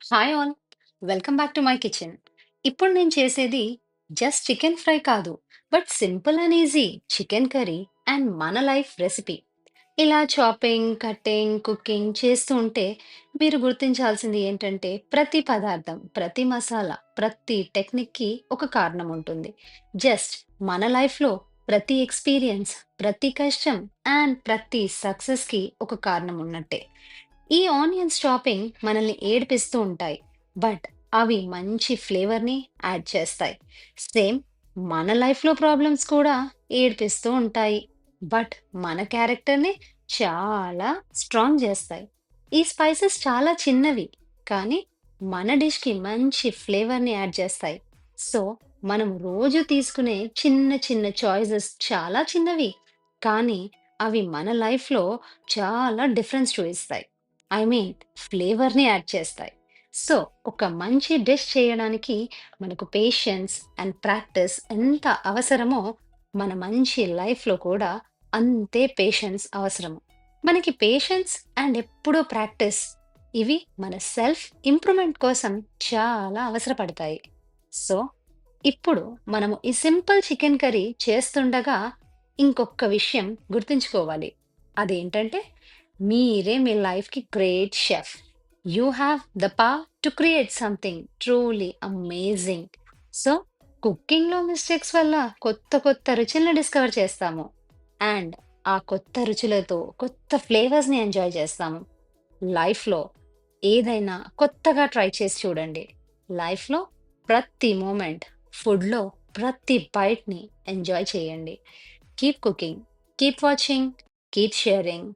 Hi all, welcome back to my kitchen. ఇప్పుడు నేను చేసేది జస్ట్ చికెన్ ఫ్రై కాదు, but simple and easy chicken curry and మన life recipe. ఇలా chopping, cutting, cooking చేస్తూ ఉంటే మీరు గుర్తించాల్సింది ఏంటంటే ప్రతి పదార్థం, ప్రతి మసాలా, ప్రతి టెక్నిక్కి ఒక కారణం ఉంటుంది. జస్ట్ మన లైఫ్లో ప్రతి ఎక్స్పీరియన్స్, ప్రతి కష్టం అండ్ ప్రతి సక్సెస్కి ఒక కారణం ఉన్నట్టే. ఈ ఆనియన్స్ చాపింగ్ మనల్ని ఏడిపిస్తూ ఉంటాయి, బట్ అవి మంచి ఫ్లేవర్ని యాడ్ చేస్తాయి. సేమ్ మన లైఫ్లో ప్రాబ్లమ్స్ కూడా ఏడిపిస్తూ ఉంటాయి, బట్ మన క్యారెక్టర్ని చాలా స్ట్రాంగ్ చేస్తాయి. ఈ స్పైసెస్ చాలా చిన్నవి, కానీ మన డిష్కి మంచి ఫ్లేవర్ని యాడ్ చేస్తాయి. సో మనం రోజు తీసుకునే చిన్న చిన్న చాయిసెస్ చాలా చిన్నవి, కానీ అవి మన లైఫ్లో చాలా డిఫరెన్స్ చూపిస్తాయి. ఐ మీన్ ఫ్లేవర్ని యాడ్ చేస్తాయి. సో ఒక మంచి డిష్ చేయడానికి మనకు పేషెన్స్ అండ్ ప్రాక్టీస్ ఎంత అవసరమో, మన మంచి లైఫ్లో కూడా అంతే పేషెన్స్ అవసరము. మనకి పేషెన్స్ అండ్ ఎప్పుడూ ప్రాక్టీస్, ఇవి మన సెల్ఫ్ ఇంప్రూవ్మెంట్ కోసం చాలా అవసరపడతాయి. సో ఇప్పుడు మనము ఈ సింపుల్ చికెన్ కర్రీ చేస్తుండగా ఇంకొక విషయం గుర్తుంచుకోవాలి. అదేంటంటే మీరే మీ లైఫ్‌కి great chef. You have the power to create something truly amazing. So కుకింగ్‌లో మిస్టేక్స్ వల్ల కొత్త కొత్త రుచులను డిస్కవర్ చేస్తాము. అండ్ ఆ కొత్త రుచులతో కొత్త ఫ్లేవర్స్‌ని ఎంజాయ్ చేస్తాము. లైఫ్‌లో ఏదైనా కొత్తగా ట్రై చేసి చూడండి. లైఫ్‌లో ప్రతి మూమెంట్, ఫుడ్‌లో ప్రతి బైట్‌ని ఎంజాయ్ చేయండి. Keep cooking, keep watching, keep sharing.